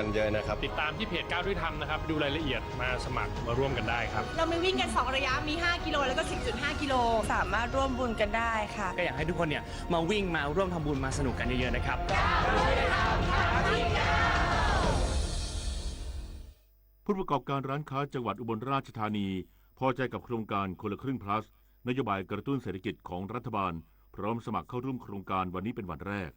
กันเยอะนะครับติดตามที่เพจก้าวด้วยธรรมนะครับดูรายละเอียดมาสมัครมาร่วมกันได้ครับเรามีวิ่งกัน2ระยะมี5กิโลแล้วก็ 10.5 กิโลสามารถร่วมบุญกันได้ค่ะก็อยากให้ทุกคนเนี่ยมาวิ่งมาร่วมทำบุญมาสนุกกันเยอะๆนะครับผู้ประกอบการร้านค้าจังหวัดอุบลราชธานีพอใจกับโครงการคนละครึ่ง plus นโยบายกระตุ้นเศรษฐกิจของรัฐบาลพร้อมสมัครเข้าร่วมโครงการวันนี้เป็นวันแรก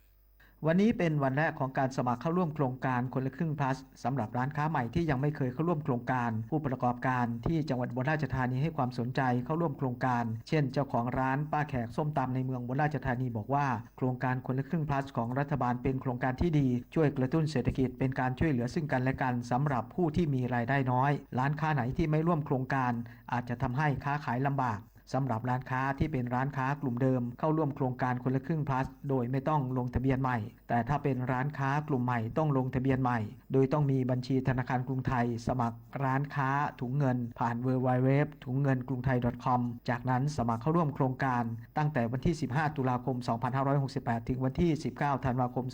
วันนี้เป็นวันแรกของการสมัครเข้าร่วมโครงการคนละครึ่ง plus สำหรับร้านค้าใหม่ที่ยังไม่เคยเข้าร่วมโครงการผู้ประกอบการที่จังหวัดอุบลราชธานีให้ความสนใจเข้าร่วมโครงการเช่นเจ้าของร้านป้าแขกส้มตำในเมืองอุบลราชธานีบอกว่าโครงการคนละครึ่ง plus ของรัฐบาลเป็นโครงการที่ดีช่วยกระตุ้นเศรษฐกิจเป็นการช่วยเหลือซึ่งกันและกันสำหรับผู้ที่มีรายได้น้อยร้านค้าไหนที่ไม่ร่วมโครงการอาจจะทำให้ค้าขายลำบากสำหรับร้านค้าที่เป็นร้านค้ากลุ่มเดิมเข้าร่วมโครงการคนละครึ่ง plus โดยไม่ต้องลงทะเบียนใหม่แต่ถ้าเป็นร้านค้ากลุ่มใหม่ต้องลงทะเบียนใหม่โดยต้องมีบัญชีธนาคารกรุงไทยสมัครร้านค้าถุงเงินผ่าน www ถุงเงินกรุงไทย .com จากนั้นสมัครเข้าร่วมโครงการตั้งแต่วันที่15ตุลาคม2568ถึงวันที่19ธันวาคม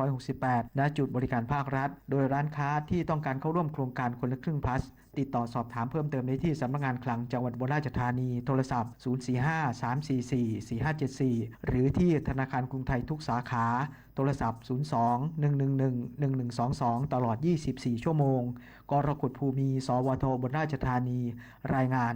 2568ณจุดบริการภาครัฐโดยร้านค้าที่ต้องการเข้าร่วมโครงการคนละครึ่ง plusติดต่อสอบถามเพิ่มเติมได้ที่สำนักงานคลังจังหวัดอุบลราชธานีโทรศัพท์045-344-4574หรือที่ธนาคารกรุงไทยทุกสาขาโทรศัพท์02-111-1122ตลอด24ชั่วโมงกรกฎภูมิสวทอุบลราชธานีรายงาน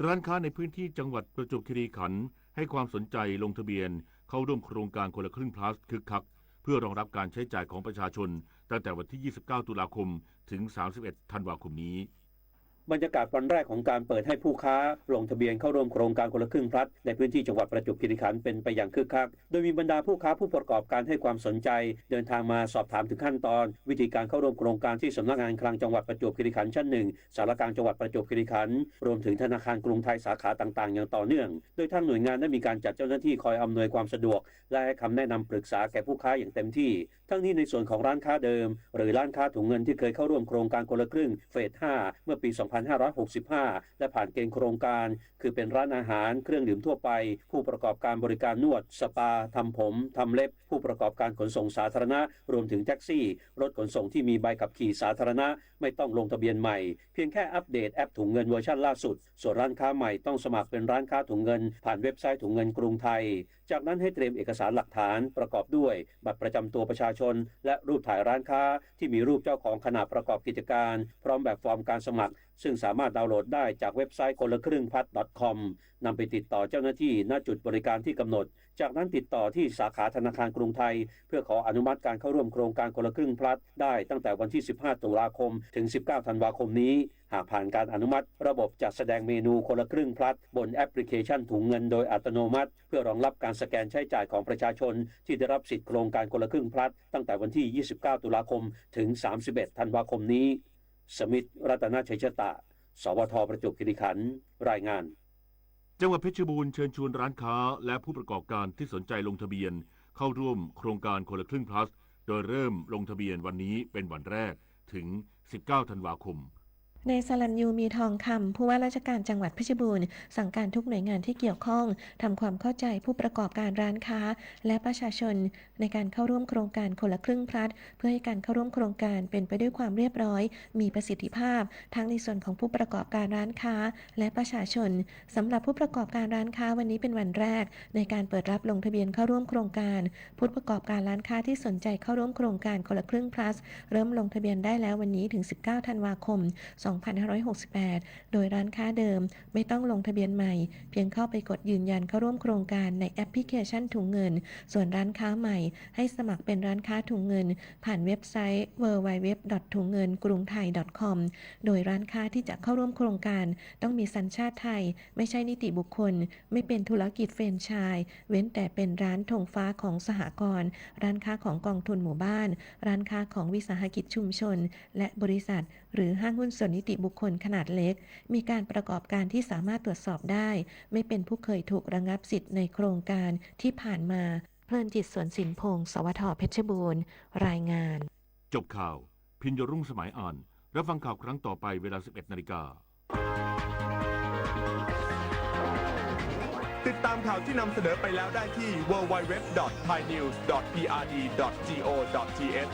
ร้านค้าในพื้นที่จังหวัดประจวบคีรีขันธ์ให้ความสนใจลงทะเบียนเข้าร่วมโครงการคนละครึ่ง plus คึกคักเพื่อรองรับการใช้จ่ายของประชาชนตั้งแต่วันที่29ตุลาคมถึง31ธันวาคมนี้บรรยากาศวันแรกของการเปิดให้ผู้ค้าลงทะเบียนเข้าร่วมโครงการคนละครึ่ง plus ในพื้นที่จังหวัดประจวบคีรีขันธ์เป็นไปอย่างคึกคักโดยมีบรรดาผู้ค้าผู้ประกอบการให้ความสนใจเดินทางมาสอบถามถึงขั้นตอนวิธีการเข้าร่วมโครงการที่สำนักงานคลังจังหวัดประจวบคีรีขันธ์ชั้น1สารกลางจังหวัดประจวบคีรีขันธ์รวมถึงธนาคารกรุงไทยสาขาต่างๆอย่างต่อเนื่องโดยทางหน่วยงานได้มีการจัดเจ้าหน้าที่คอยอำนวยความสะดวกและให้คำแนะนำปรึกษาแก่ผู้ค้าอย่างเต็มที่ทั้งนี้ในส่วนของร้านค้าเดิมหรือร้านค้าถุงเงินที่เคยเข้าร่วมโครงการคนละครึ่งเฟส 5 เมื่อปี 2565และผ่านเกณฑ์โครงการคือเป็นร้านอาหารเครื่องดื่มทั่วไปผู้ประกอบการบริการนวดสปาทำผมทำเล็บผู้ประกอบการขนส่งสาธารณะรวมถึงแท็กซี่รถขนส่งที่มีใบขับขี่สาธารณะไม่ต้องลงทะเบียนใหม่เพียงแค่อัปเดตแอปถุงเงินเวอร์ชันล่าสุดส่วนร้านค้าใหม่ต้องสมัครเป็นร้านค้าถุงเงินผ่านเว็บไซต์ถุงเงินกรุงไทยจากนั้นให้เตรียมเอกสารหลักฐานประกอบด้วยบัตรประจำตัวประชาชนและรูปถ่ายร้านค้าที่มีรูปเจ้าของขณะประกอบกิจการพร้อมแบบฟอร์มการสมัครซึ่งสามารถดาวน์โหลดได้จากเว็บไซต์คนละครึ่ง plus.com นำไปติดต่อเจ้าหน้าที่ณจุดบริการที่กำหนดจากนั้นติดต่อที่สาขาธนาคารกรุงไทยเพื่อขออนุมัติการเข้าร่วมโครงการคนละครึ่ง plus ได้ตั้งแต่วันที่15ตุลาคมถึง19ธันวาคมนี้หากผ่านการอนุมัติระบบจะแสดงเมนูคนละครึ่ง plus บนแอปพลิเคชันถุงเงินโดยอัตโนมัติเพื่อรองรับการสแกนใช้จ่ายของประชาชนที่ได้รับสิทธิโครงการคนละครึ่ง plus ตั้งแต่วันที่29ตุลาคมถึง31ธันวาคมนี้สมิทธิ์รัตนชัยชตะสวทประจวบคีรีขันธ์รายงานจังหวัดเพชรบูรณ์เชิญชวนร้านค้าและผู้ประกอบการที่สนใจลงทะเบียนเข้าร่วมโครงการคนละครึ่ง plus โดยเริ่มลงทะเบียนวันนี้เป็นวันแรกถึง19ธันวาคมนายสลัญยูมีทองคำผู้ว่าราชการจังหวัดเพชรบูรณ์สั่งการทุกหน่วยงานที่เกี่ยวข้องทำความเข้าใจผู้ประกอบการร้านค้าและประชาชนในการเข้าร่วมโครงการคนละครึ่ง plus เพื่อให้การเข้าร่วมโครงการเป็นไปด้วยความเรียบร้อยมีประสิทธิภาพทั้งในส่วนของผู้ประกอบการร้านค้าและประชาชนสำหรับผู้ประกอบการร้านค้าวันนี้เป็นวันแรกในการเปิดรับลงทะเบียนเข้าร่วมโครงการผู้ประกอบการร้านค้าที่สนใจเข้าร่วมโครงการคนละครึ่ง plus เริ่มลงทะเบียนได้แล้ววันนี้ถึง19ธันวาคม2568โดยร้านค้าเดิมไม่ต้องลงทะเบียนใหม่เพียงเข้าไปกดยืนยันเข้าร่วมโครงการในแอปพลิเคชันถุงเงินส่วนร้านค้าใหม่ให้สมัครเป็นร้านค้าถุงเงินผ่านเว็บไซต์ www ถุงเงินกรุงไทย .com โดยร้านค้าที่จะเข้าร่วมโครงการต้องมีสัญชาติไทยไม่ใช่นิติบุคคลไม่เป็นธุรกิจแฟรนไชส์เว้นแต่เป็นร้านธงฟ้าของสหกรณ์ร้านค้าของกองทุนหมู่บ้านร้านค้าของวิสาหกิจชุมชนและบริษัทหรือห้างหุ้นส่วนนิติบุคคลขนาดเล็กมีการประกอบการที่สามารถตรวจสอบได้ไม่เป็นผู้เคยถูกระงับสิทธิ์ในโครงการที่ผ่านมาเพลินจิตสวนสินพงศ์สวทเพชรบูรณ์รายงานจบข่าวพิญญรุ่งสมัยอ่านรับฟังข่าวครั้งต่อไปเวลา 11:00 น.ติดตามข่าวที่นำเสนอไปแล้วได้ที่ www.thainews.prd.go.th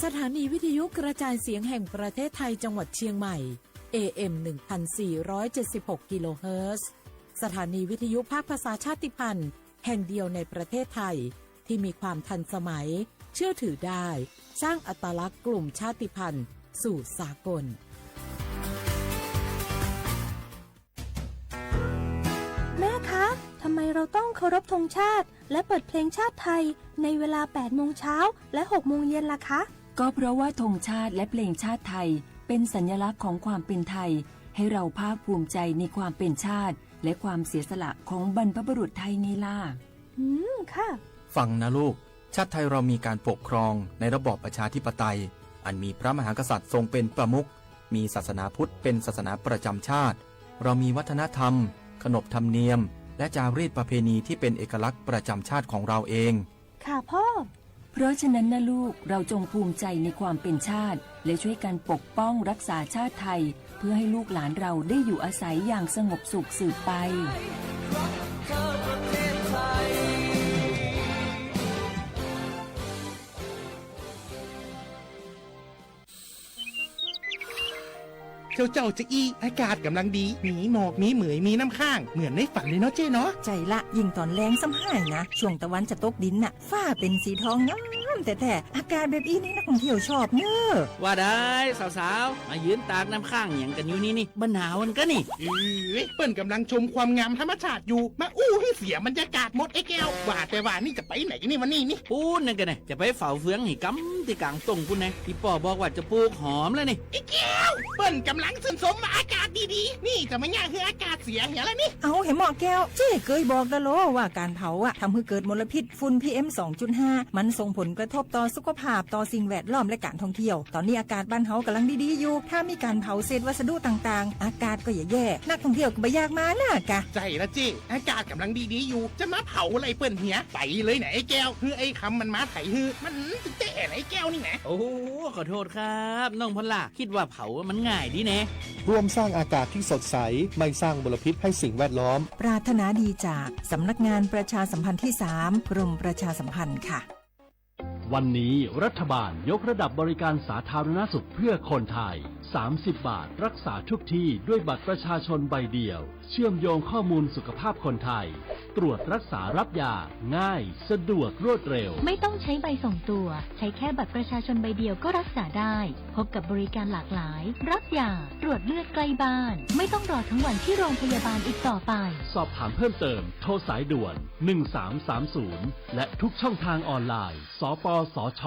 สถานีวิทยุกระจายเสียงแห่งประเทศไทยจังหวัดเชียงใหม่ AM 1476 กิโลเฮิรตซ์สถานีวิทยุภาคภาษาชาติพันธุ์แห่งเดียวในประเทศไทยที่มีความทันสมัยเชื่อถือได้สร้างอัตลักษณ์กลุ่มชาติพันธุ์สู่สากลแม่คะทำไมเราต้องเคารพธงชาติและเปิดเพลงชาติไทยในเวลา 8 โมงเช้าและ 6 โมงเย็นล่ะคะ ก็เพราะว่าธงชาติและเพลงชาติไทยเป็นสัญลักษณ์ของความเป็นไทยให้เราภาคภูมิใจในความเป็นชาติและความเสียสละของบรรพบุรุษไทยไงล่ะค่ะฟังนะลูกชาติไทยเรามีการปกครองในระบอบประชาธิปไตยอันมีพระมหากษัตริย์ทรงเป็นประมุขมีศาสนาพุทธเป็นศาสนาประจำชาติเรามีวัฒนธรรมขนบธรรมเนียมและจารีตประเพณีที่เป็นเอกลักษณ์ประจำชาติของเราเองค่ะพ่อเพราะฉะนั้นนะลูกเราจงภูมิใจในความเป็นชาติและช่วยกันปกป้องรักษาชาติไทยเพื่อให้ลูกหลานเราได้อยู่อาศัยอย่างสงบสุขสืบไปเจ้าจะอี้อากาศกำลังดีมีหมอกมีเหมยมีน้ำข้างเหมือนในฝันเลยเนาะเจ้เนาะใจละยิ่งตอนแรงซ้ำหายนะช่วงตะวันจะตกดินน่ะฟ้าเป็นสีทองงามแต่อากาศแบบนี้นักท่องเที่ยวชอบเนอะว่าได้สาวๆมายืนตากน้ำข้างอย่างกันอยู่นี่บ้านหนาวมันก็นี่เปิ้นกำลังชมความงามธรรมชาติอยู่มาอู้ให้เสียบรรยากาศหมดไอ้แก้วว่าแต่ว่านี่จะไปไหนนี่วันนี้นี่พูดนั่นกันไงจะไปเฝ้าเฟืองหิกำที่กลางตรงพูดไงพี่ป่อบอกว่าจะปลูกหอมเลยนี่ไอ้แก้วเปิ้นกำลังสมว่าอากาศดีๆนี่จะมาย่างคืออากาศเสียเหี้ยแล้วนี่เอาเห็นหมอแก้วเจ๊เคยบอกแล้วโลว่าการเผาทำให้เกิดมลพิษฝุ่น PM 2.5 มันส่งผลกระทบต่อสุขภาพต่อสิ่งแวดล้อมและการท่องเที่ยวตอนนี้อากาศบ้านเฮากำลังดีๆอยู่ถ้ามีการเผาเศษวัสดุต่างๆอากาศก็แย่นักท่องเที่ยวก็ไม่อยากมาน่ะกะใจละเจ๊อากาศกำลังดีๆอยู่จะมาเผาอะไรเปิ้นเหี้ยไปเลยไหนไอ้แก้วคือไอ้คำมันมาไถฮือมันเตะไอ้แก้วนี่นะโอ้ขอโทษครับน้องพล่าคิดว่าเผามันง่ายดีแน่ร่วมสร้างอากาศที่สดใสไม่สร้างมลพิษให้สิ่งแวดล้อมปรารถนาดีจากสำนักงานประชาสัมพันธ์ที่ 3 กรมประชาสัมพันธ์ค่ะวันนี้รัฐบาลยกระดับบริการสาธารณสุขเพื่อคนไทย30 บาทรักษาทุกที่ด้วยบัตรประชาชนใบเดียวเชื่อมโยงข้อมูลสุขภาพคนไทยตรวจรักษารับยาง่ายสะดวกรวดเร็วไม่ต้องใช้ใบส่งตัวใช้แค่บัตรประชาชนใบเดียวก็รักษาได้พบกับบริการหลากหลายรับยาตรวจเลือดใกล้บ้านไม่ต้องรอทั้งวันที่โรงพยาบาลอีกต่อไปสอบถามเพิ่มเติมโทรสายด่วน1330และทุกช่องทางออนไลน์สปสช.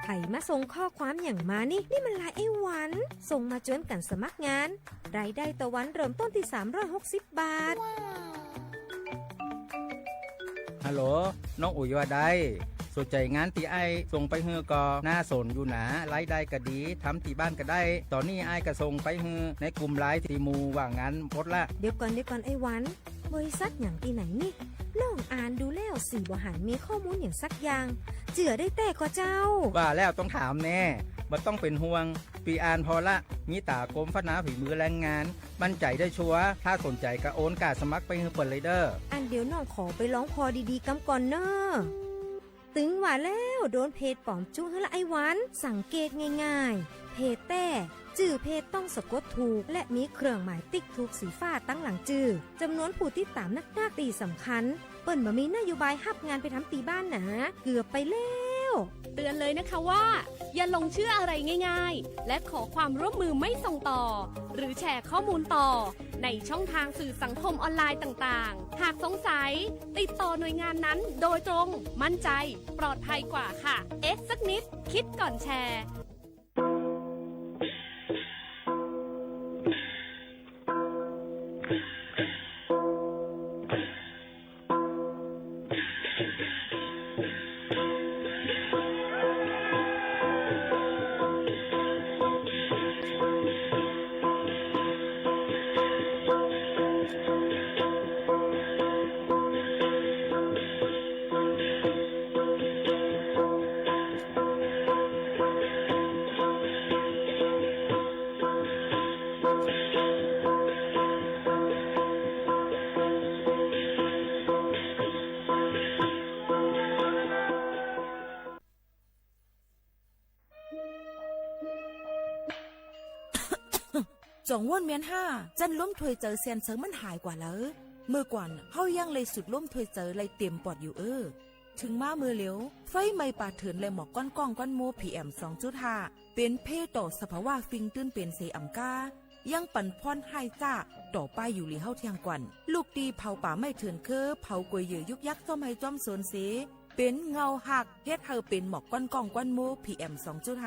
ไผ่มาส่งข้อความอย่างมานี่มันลายไอ้หวันส่งมาจวนกันสมัครงานรายได้ต่อวันเริ่มต้นที่360 บาทฮัลโหลน้องอุ๋ยว่าได้สนใจงานตีไอส่งไปเฮือก็น่าสนอยู่นะรายได้ก็ดีทำที่บ้านก็ได้ตอนนี้ไอก็ส่งไปเฮือในกลุ่มไลน์ที่มูว่างานพดละเดี๋ยวก่อนไอ้หวันบริษัทอย่างที่ไหนนี่น้องอ่านดูแล้วสีบ่หันมีข้อมูลอย่างสักอย่างเจือได้แต่ก็เจ้าว่าแล้วต้องถามแน่บ่ต้องเป็นห่วงปีอ่านพอละมีตากรมพัฒนาฝีมือแรงงานมั่นใจได้ชัวร์ถ้าสนใจก็โอนการสมัครไปเฮือเปิดเลยเด้ออันเดี๋ยวน้องขอไปร้องพอดีๆกำก่อนเนอะตึงว่าแล้วโดนเพจปลอมจุ้งละไอ้หวันสังเกตง่ายๆเพจแต่จื่อเพจต้องสะกดถูกและมีเครื่องหมายติ๊กถูกสีฟ้าตั้งหลังจื่อจำนวนผู้ติดตามนักตีสำคัญเปิ้นบ่มีนโยบายฮับงานไปทำตีบ้านนะเกือบไปแล้วเตือนเลยนะคะว่าอย่าลงเชื่ออะไรง่ายๆและขอความร่วมมือไม่ส่งต่อหรือแชร์ข้อมูลต่อในช่องทางสื่อสังคมออนไลน์ต่างๆหากสงสัยติดต่อหน่วยงานนั้นโดยตรงมั่นใจปลอดภัยกว่าค่ะสักนิดคิดก่อนแชร์ จ่องว่นเมียนห้าจันล้มถวยเจอเซียนเซิงมันหายกว่าแล้วเมื่อก่อนเฮายังเลยสุดล้มถวยเจอเลยเต็มปอดอยู่ถึงมามือเหลียวไฟไม่ป่าเถือนเลยหมอกก้อนก้องก้อนโมPM 2.5เป็นเพต่อสภาวะฟิงตื้นเป็นเสอำกายังปั่นพรให้จ้าต่อไปอยู่หลีเฮาเทียงกวันลูกดีเผาป่าไม่เถื่อนเผากวยเยือยุกยักซ่อมให้จอมโซนเสเป็นเงาหักเฮ็ดเฮาเป็นหมอกก้อนก้องก้อนโมPM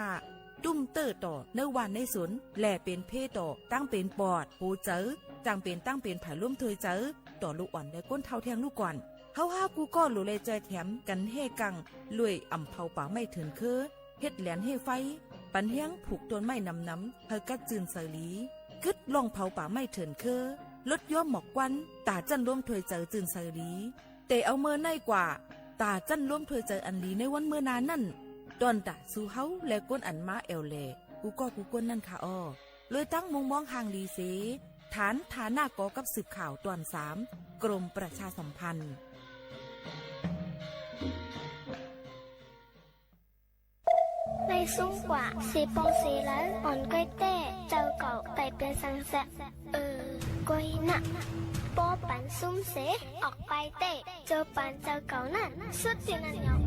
2.5ตุ้มเตอร์ต่อเนื้อวานในสวนแหล่เป็นเพต่อตั้งเป็นปอดหูเจอจังเป็นตั้งเป็นผายร่วมถวยเจอต่อลูกอ่อนได้ก้นเท่าเทียงลูกก่อนเฮากูก็หลุเลยใจแถมกันเฮกังลุยอ่ำเผาป่าไม่เถื่อนเฮ็ดแหลนเฮไฟปันเฮียงผูกต้นไม้น้ำเฮากัดจืนเสลีกึดลองเผาป่าไม่เถื่อนลดย่อมหมอกควันตาจันร่วมถวยเจอจืนเสลีแต่เอาเมื่อในกว่าตาจันร่วมถวยเจออันลีในวันเมื่อนานนั่นตอนตาสู้เฮาและก้นอันมาเอลเลกูก้นนั่นค่ะอ้อเลยตั้งมุงมองห่างลีเสฐานหน้ากอกับสืบข่าวตอน3กรมประชาสัมพันธ์ในซุ้มกว่าสีปองสีแล้วอ่อนก้อยเต้เจ้าเก่าไก่เป็นสังแสก้อยน่ะโปปันซุ้มเสออกไปเต้เจอปันเจ้าเก่านั่นสุดที่นั่นยอง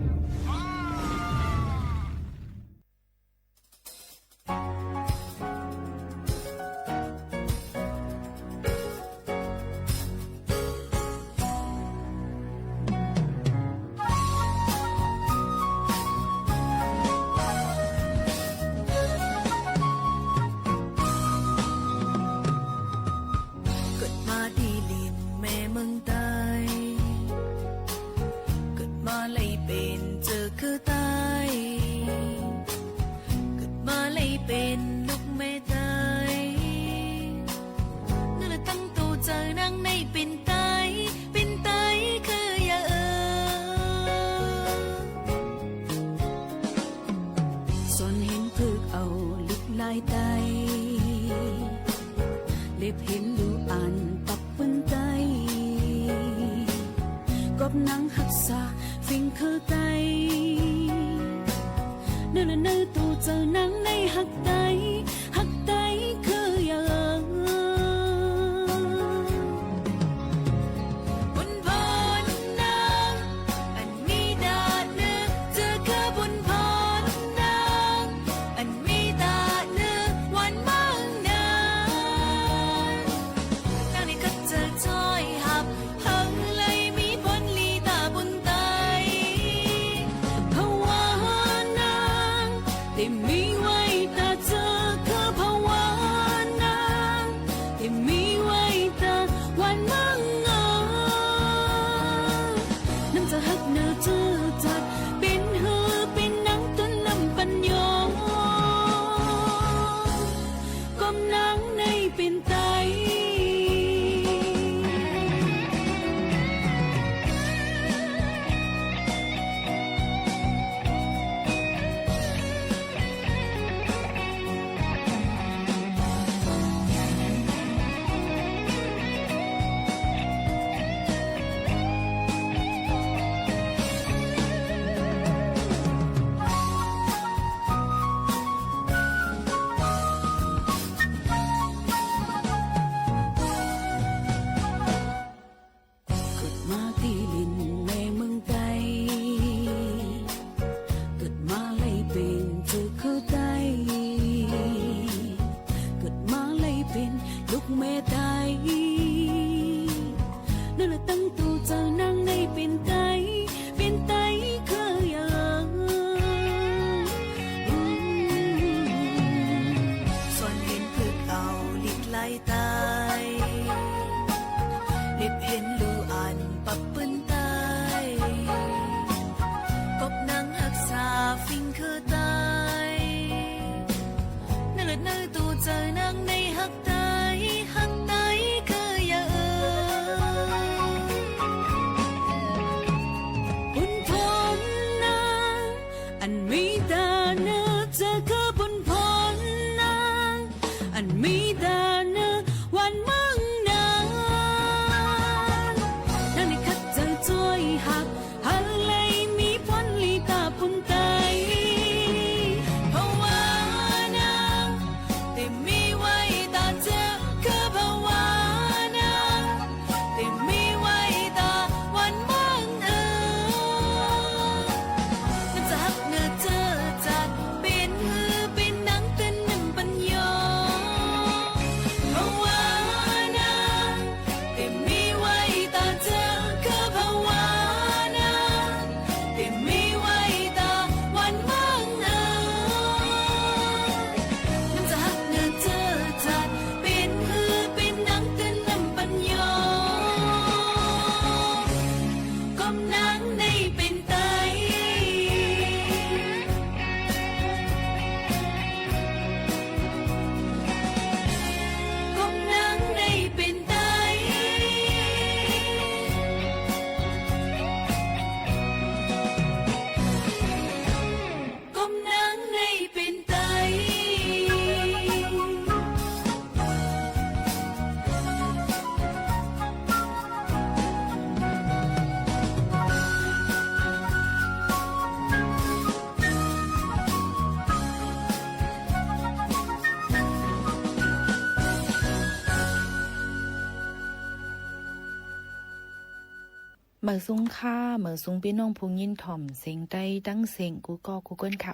เหมือซุงค่าเหมือซุงพี่น้องพุงยินถ่อมเสียงใดดังเสียงกูก็กูเกิลค่ะ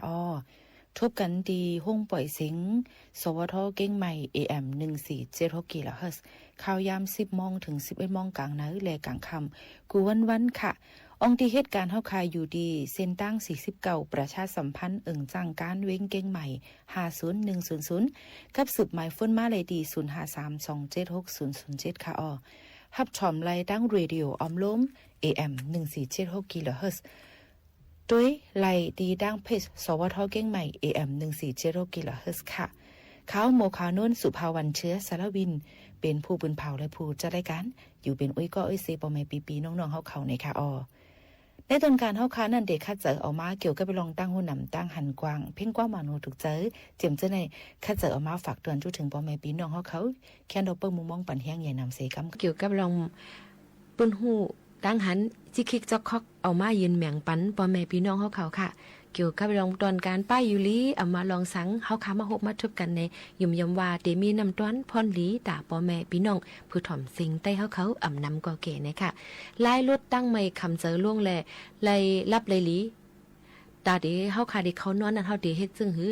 ทบกันดีห้องปล่อยเสียงสวทเก้งใหม่ AM 1476กิโลเฮิรตซ์ข่าวยาม10 โมงถึง 11 โมงกลางนาและกลางค่ำกูวันค่ะองค์ที่เหตุการณ์เฮาคายอยู่ดีเส้นตั้ง49ประชาสัมพันธ์จ้างการเว้งเก้งใหม่50100กับสืบหมายฟ้นมาเลยดี0532760007ค่ะฮับชอมไลดังเรดิโอออมล้ม AM 1476กิโลเฮิรตซ์ด้วยไลดีดังเพจสวทเก้งใหม่ AM 1476กิโลเฮิรตซ์ค่ะเขาโมคานุ่นสุภาวันเชื้อสารวินเป็นผู้บุญเผาและผู้จัดรายการอยู่เป็นอุ้ยก็อุ้ยเซปอมปีน้องๆเขาในค่ะในต้นการเฮาค้านั่นเด็กคัดเจอออกมาเกี่ยวกับไปลองตั้งหูนำตั้งหันกว้างเพ่งกว้างมาโนถูกเจอเจียมเจ้าในคัดเจอออกมาฝากเตือนจุถึงปอแม่ปีน้องเขาแค่ดอปเปอร์มุมมองปันแห้งใหญ่นำเสกำเกี่ยวกับลองปืนหูตั้งหันจิคิกจอกคอกเอามายืนแหม่งปันปอแม่ปีน้องเขาค่ะเกี่ยวกับลองตอนการป้ายยูลีเอามาลองสังเฮาค้ามาหกมาทุบกันในยุ่มยำว่าเดมีนำต้อนพรลีตาปอแม่พี่น้องผู้ถ่อมสิงใต้เขาอ่ำนำก่อเก๋นะคะลายรถตั้งไม่คำเจอล่วงแลไล่รับไล่ลีตาเดเฮาคาเดเขานอนนั่นเฮาเดเฮ็ดซึ่งหื้อ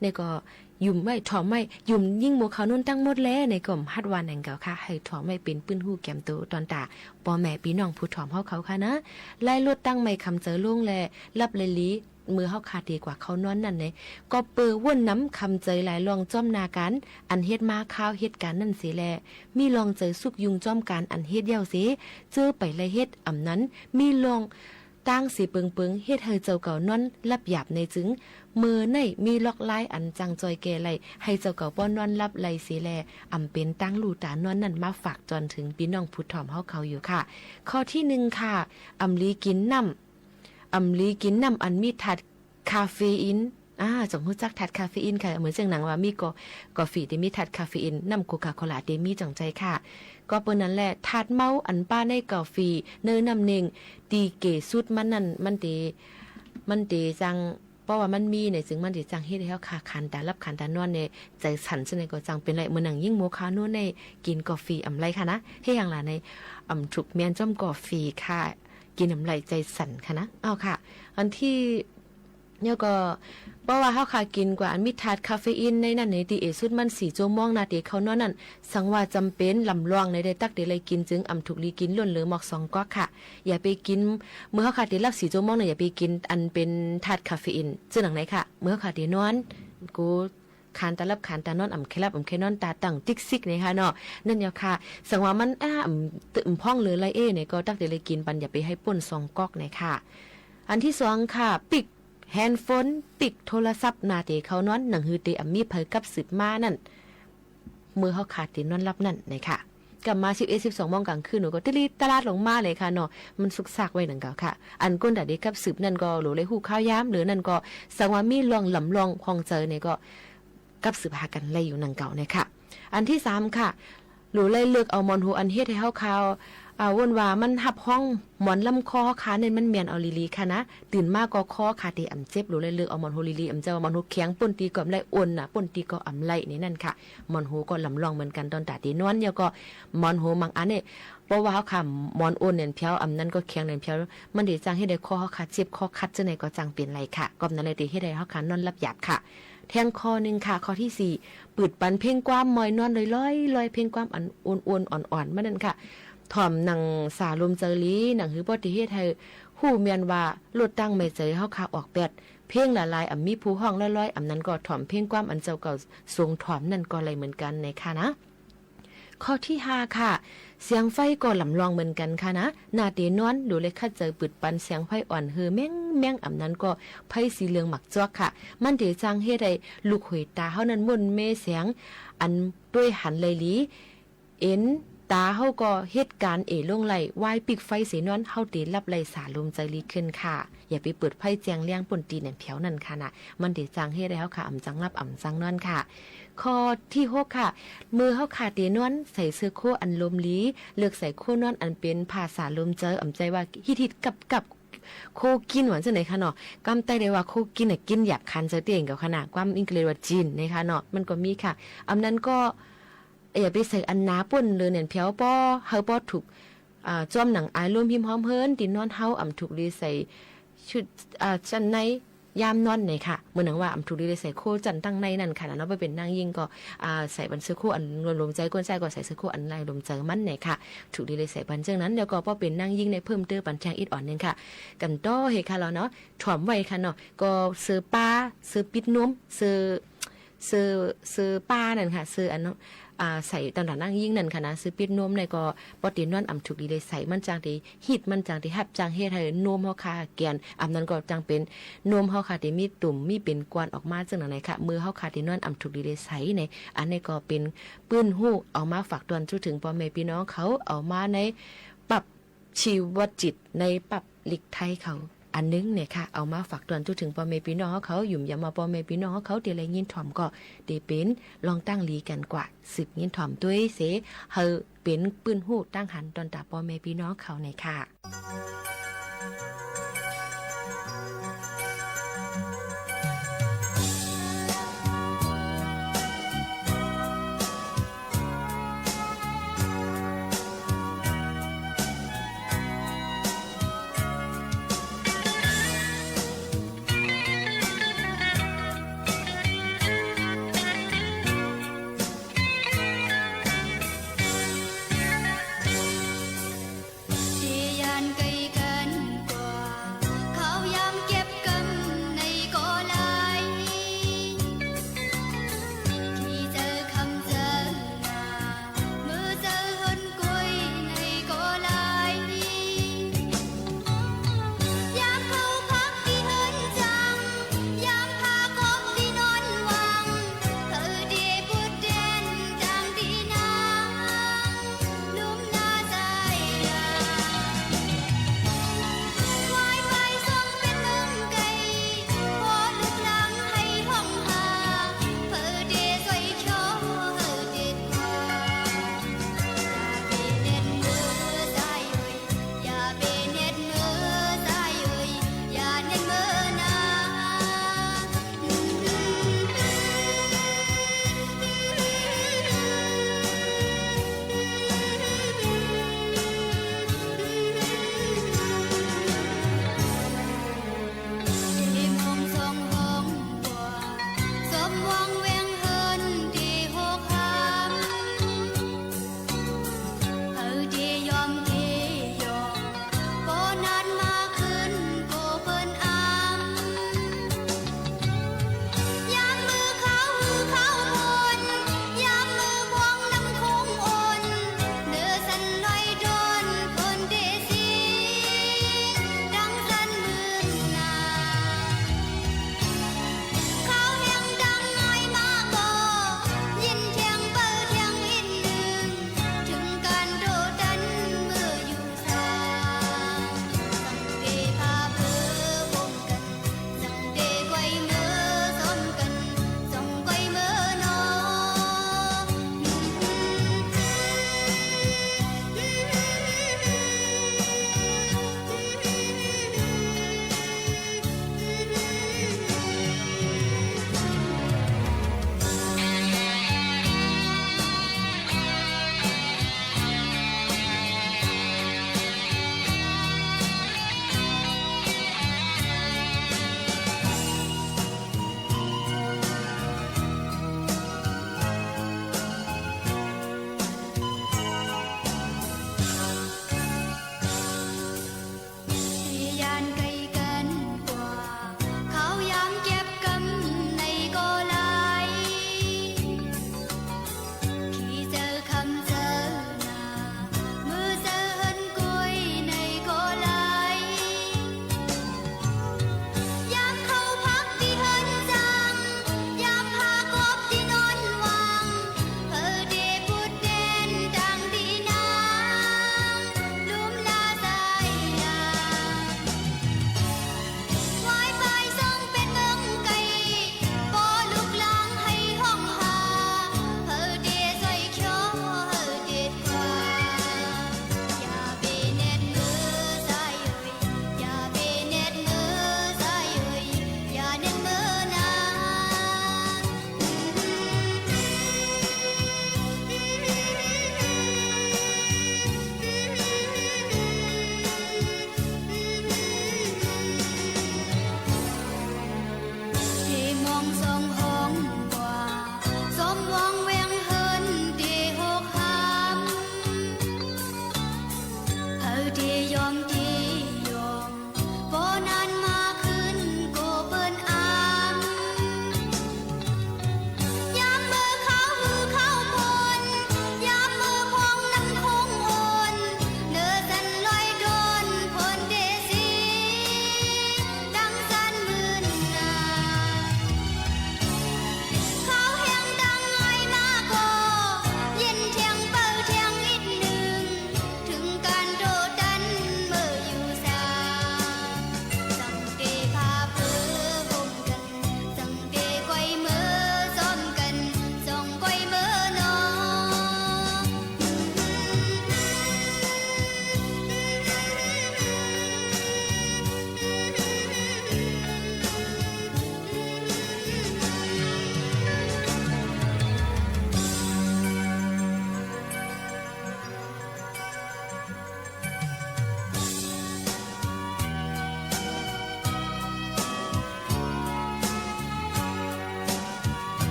ในก็ยุ่มไม่ถ่อมไม่ยุ่มยิ่งโมเขานุ่นตั้งหมดแล้วในกล่อมฮัดวานแห่งเก่าค่ะให้ถ่อมไม่เป็นปื้นหู้แก้มโตตอนตาปอแม่พี่น้องผู้ถ่อมเขาค่ะนะไล่รถตั้งไม่คำเจอล่วงแลรับไล่ลีมือเฮาขาดดีกว่าเขานอนนั่นเนี่ยก็เปื้อว่นน้ำคำใจหลายลองจ้อมนาการอันเฮ็ดมาข้าวเฮ็ดการนั่นสิแลมีลองเจอสุกยุงจ้อมการอันเฮ็ดเย้าสิเจอไปเลยเฮ็ดอำนั้นมีลองตั้งสิเปิงเฮ็ดให้เจ้าเก่านอนรับหยาบในจึงมือในมีล็อกลายอันจังจอยแก่ไหลให้เจ้าเก่าป้อนนอนรับไหลสิแลอำเป็นตั้งลู่ตานอนนั่นมาฝากจนถึงพี่น้องผู้ถ่อมเฮาเขาอยู่ค่ะข้อที่1ค่ะอำลีกินน้ำอันมีถัดคาเฟอีนจงรู้จักถัดคาเฟอีนค่ะเหมือนเสียงหนังว่ามีกาแฟที่มีถัดคาเฟอีนน้ำโคคาโคล่าเดมีจังใจค่ะก็เปิ้นนั้นแหละถัดเมาอันป้าในกาแฟเนื้อน้ำเน่งดีเกสุดมันนั่นมันเดจังเพราะว่ามันมีในซึ่งมันเดจังเฮ็ดให้เฮาขาคันตารับคันตานอนในใจสั่นซะในก็จังเป็นไรเหมือนหนังยิ่งโมคาโนในกินกาแฟอำไรค่ะนะเฮ็ดอย่างล่ะในถูกแม่นจ้อมกาแฟค่ะกินน้ำไหลใจสั่นค่ะนะเอาค่ะอันที่เนี่ยก็เพราะว่าเฮาค่ะกินกว่าอันมีถาดคาเฟอีนในนั้นในตีเอสุดมัน4 ชั่วโมงนาทีเขานอนนั่นสังว่าจำเป็นลำลองในได้ตักเดเลยกินจึงถูกลีกินล้นเหลือหมอก2ก๊อกค่ะอย่าไปกินเมื่อเฮาค่ะได้รับ4 ชั่วโมงน่ะอย่าไปกินอันเป็นถาดคาเฟอีนซึ่งหนังไหนค่ะเมื่อค่ะได้นอนกูคานตาลับคานตานอนเคลับเคนอนตาตั้งติ๊กซิกนี่ค่ะเนาะนั่นยาค่ะสังว่ามันตึมพ่องหรือไรเนี่ยก็ตักเดเลยกินปันอย่าไปให้ป่น2ก๊อกนี่ค่ะอันที่2ค่ะปิกแฮนด์โฟนปิกโทรศัพท์นาเตเขานอนหนังฮือเตมีเผยกับสืบมานั่นมือเขาขาดเตนอนรับนั่นนี่ค่ะกลับมา11-12 โมงกลางคืนหนูก็ตลาดลงมาเลยค่ะเนาะมันสุกซากไว้หนังเก่าค่ะอันก้นดาเด็กกับสืบนั่นก็หลูเลยหูข้าวยามหรือนั่นก็สังว่ามีลองลำลองคองเจอเนี่ยก็กับสืบหากันไล่อยู่หนังเก่าเนี่ยค่ะอันที่3ค่ะหลูเลยเลือกเอามอนหูอันเฮ็ดให้เฮาข่าววนว่ามันหับห้องหมอนลำคอขาเนี่ยมันเมียนเอาลีค่ะนะตื่นมากก็คอขาเตอำเจ็บหลูเลยเลือกเอามอนหูลีอำเจ้ามอนหูแข็งป่นตีก็อำไล่อ่อนน่ะป่นตีก็อำไล่นี่นั่นค่ะมอนหูก็ลำลองเหมือนกันตอนตาตีนวลเนี่ยก็มอนหูบางอันเนี่ยเพราะว่าเฮาค่ะมอนอ่อนเนี่ยเพียวอำนั้นก็แข็งเนี่ยเพียวมันได้จังให้ได้คอเฮาขาเจ็บคอคัดจังได๋ก็จังเป็นไรค่ะก็นั่นเลยที่ให้ได้เฮาขานอนรับหยาบค่ะแทงคอ1ค่ะข้อที่4ปืดปันเพ่งความมอยนอนลอยๆเพ่งความอันอ้วนๆอ่อนๆมันนั่นค่ะถ่อมหนังสาลมเจอลีหนังหือบ่ที่เฮ็ดให้ฮู้เมียนว่าลดตั้งไม่เจอเฮาขาออกแปดเพ่งละลายมีผู้ห้องลอยๆนั้นก็ถ่อมเพ่งความอันเจ้าเก่าทรงถ่อมนั่นก็เลยเหมือนกันในค่ะนะข้อที่5ค่ะเสียงไฟก็ลำลองเหมือนกันค่ะนะนาเตนอนดูเลยคัดเจอปึดปันเสียงไฟอ่อนแม่งนั้นก็ไผสีเหลืองหมักจอกค่ะมันเดจังเฮ็ดให้ลูกหวยตาเฮานั้นมุ่นเมเสียงอันด้วยหันเลยลีเอ็นตาเฮาก็เหตุการณ์ลงไหลวายปิกไฟสีนอนเฮาเตรับไหลสาลมใจลีขึ้นค่ะอย่าไปเปิดไฟแจงเลี้ยงป่นตีแหนมเพียวนั่นค่ะนะมันเดจังเฮ็ดให้เฮาค่ะจังรับจังนอนค่ะข้อที่6ค่ะมือเฮาขาเตนอนใส่เสื้อโคอันลมลีเลือกใส่โคนอนอันเป็นภาษาลมเจอใจว่าฮิตกับโคกินหวานจังไหนคะเนาะกำไตได้ว่าโคกินน่ะกินหยาบคันเจอเตียงกับขนาดความอังกฤษว่าจีนนะคะเนาะมันก็มีค่ะนั้นก็อย่าไปใส่อันหนาป่นเลยเนี่ยเพียวป้อเฮาป้อถูก จอมหนังอายร่วมพิมพ์พร้อมเพิ่นตินนอนเฮาอ่ำถูกดีใส่ชุดชั้นในยามนอนเนี่ยค่ะเหมือนหนังว่าอ่ำถูกดีใส่โคจันตั้งในนั่นค่ะแล้วเนาะไปเป็นนางยิ่งก็ใส่บันเสื้อโคอันลมใจก้นใจก็ใส่เสื้อโคอันลายลมใจมันเนี่ยค่ะถูกดีใส่บันเจ้านั้นเดี๋ยวก็พอเป็นนางยิ่งในเพิ่มเติมปันแทงอิดอ่อนนึงค่ะกันต่อเฮค่ะแล้วเนาะถ่อมไว้ค่ะเนาะก็ซื้อปลาซื้อปิดนมซื้อปลานั่นค่ะซื้ออันเนาะใส่ตำหนักนั่งยิ่งนั่นค่ะนะซื้อปิดนมในก็ปอตีนอนอ่ำถูกดีเลยใส่มันจางที่ฮิตมันจางที่ฮับจางเฮ็ดให้นมเฮาค่ะแกนอ่ำนั้นก็จางเป็นนมเฮาค่ะที่มีตุ่มมีเป็นกวนออกมาจังไหนค่ะมือเฮาค่ะที่นอนอ่ำถูกดีเลยใส่ในอันนี้ก็เป็นปื้นหู้เอามาฝากตอนจุถึงพ่อแม่พี่น้องเขาเอามาในปรับชีวจิตในปรับหลีกไทยเขาอันนึงเนี่ยค่ะเอามาฝากตอนจุถึงพ่อแม่พี่น้องเขาหยุ่มยามาพ่อแม่พี่น้องเขาเดี๋ยวอะไรยินถ่อมก็เดเป็นลองตั้งลีกันกว่าศึกยินถ่อมด้วยเสเฮาเป็นปืนหู้ตั้งหันตอนตาพ่อแม่พี่น้องเขาในค่ะHãy subscribe cho kênh Ghiền Mì Gõ để không bỏ lỡ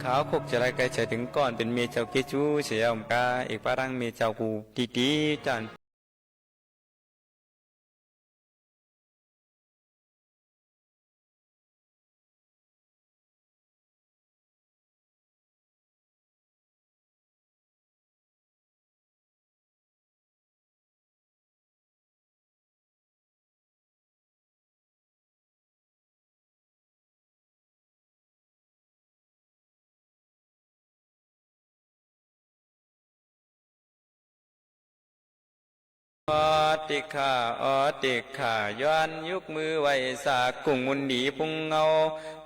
ขาวคกจะไรไกลใจถึงก่อนเป็นเมียเจ้าเกจูเสียอมกาเอกปารังเมียเจ้ากูดีๆจันอติขาอติขาย้อนยุกมือไว้สากกุ้งมุนดีพุงเงา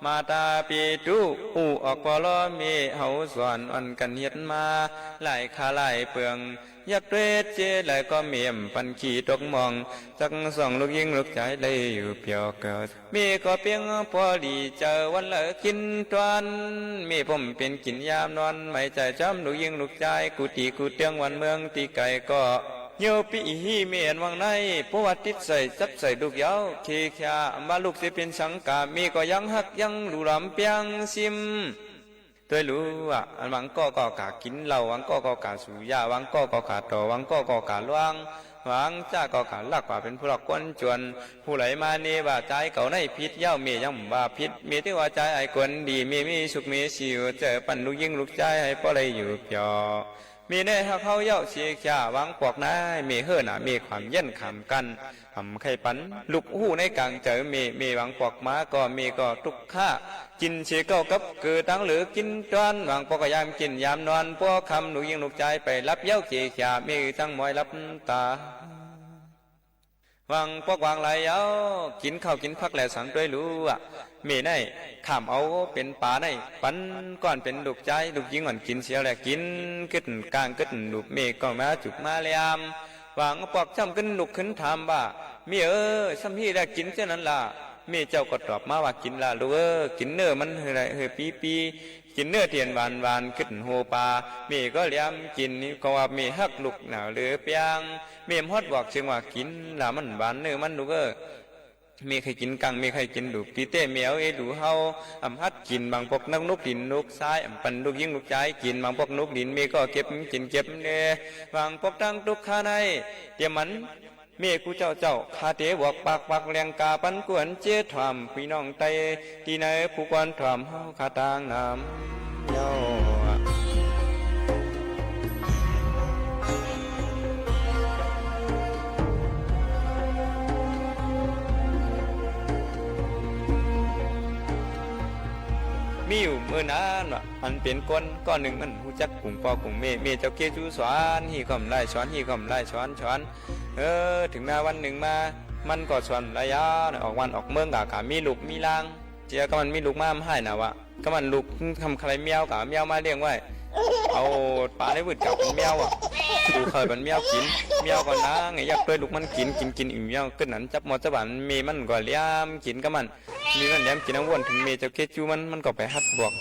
มาตาปีตุอูออกปอลอเมเฮาสอนอ่อนกันเฮ็ดมาหลายขาหลายเปลืองยักเรศเจหลายก็เมียมปันขี่ตกมองจักส่องลูกยิงลูกใจเลยอยู่เปียวเกิดมีก็เพียงพอดีเจอวันละกินตวนมีผมเป็นกินยามนอนไม่ใจจำลูกยิงลูกใจกูตีกูเตียงวันเมืองตีไก่ก็เยาปีฮีเมียนวังในประวัติใส่จับใส่ลูกยาวเคแค่มาลูกสิเป็นสังกามีก็ยังหักยังดูลำเปียงซิมตัวรู้ว่าอันวังก็กากินเหล้าวังก็กาสูยาวังก็กาต่อวังก็กาล่วงวังจ้าก็กาลักว่าเป็นผู้หลอกก้นจวนผู้ไหลมาเนว่าใจเก่าในพิษเย้าเมียยังว่าพิษเมียที่ว่าใจไอ้คนดีมีสุขมีสิวเจอปั่นลูกยิงลูกใจให้พ่อเลยอยู่เปียวมีในหักเขาเย้าเชียข่าวังปอกนายมีเฮือหน่ะมีความเย็นขำกันทำไข่ปันลูกหูในกลางเจอมีวังปอกม้าก็มีก็ทุกข้ากินเชียเก้ากับคือตั้งหรือกินตอนวังปอกยามกินยามนอนพวกคำลูกยิงลูกใจไปรับเย้าเชียข่ามีตั้งมอยรับตาวังพวกวางไหลเย้ากินข้าวกินพักแหล่สังด้วยรู้อ่ะมีในขามเอาเป็นป่าในปันก่อนเป็นลูกใจลูกยิงอ่อนกินเสียแหละกินกึดกลางกึดลูกเมฆก็มาจุกมาเลียมวางปอกช้ำขึ้นลูกขึ้นถามว่ามีซ้ำพี่ได้กินเช่นนั้นล่ะมีเจ้าก็ตอบมาว่ากินละลูกกินเนื้อมันเฮปีกินเนื้อเทียนหวานขึ้นโฮปามีก็เลี้ยมกินนี่ก็ว่ามีฮักลูกหนาวเหลือเปียงมีฮอดบอกเชิงว่ากินละมันหวานเนื้อมันลูกมีใครกินกังมีใครกินดูปีเต้เมียวดูเฮาอำฮัดกินบางพวกนักนกดินนกซ้ายปันลูกยิงลูกใจกินบางพวกนกดินมีก็เก็บกินเก็บเนี่ยบางพวกตั้งทุกข้าในเดี๋ยวมันเมียกูเจ้าคาเตบอกปากแรงกาปันกวนเจี๊ยทำพี่น้องไตที่ไหนผู้กวนทำเฮาคาตางน้ำเย้ามีอยู่เมื่อนานว่ะมันเป็นก้อนหนึ่งมันหูจักกุ่งปอกุ่งเมเจ้าเกจูสอนฮีคอมไล่สอนฮีคอมไล่สอนถึงมาวันหนึ่งมามันก็สอนระยะออกวันออกเมืองกะมีลูกมีลางเจียก็มันมีลูกมาให้นะวะก็มันลูกทำใครเมียวกะเมียวมาเลี้ยงไว้เอาปลาได้วืดกับเมียวอ่ะดูเคยเป็นเมียวกินเมียวก่อนนะไงอยากด้วยลูกมันกินอิ่มเมียวขึ้นนั้นจับหมดจับบันมีมันก็เลี้ยมกินก็มันมีมันเลี้ยมกินน้ำวนถึงเมเจ้าเกจูมันก็ไปฮัดบวก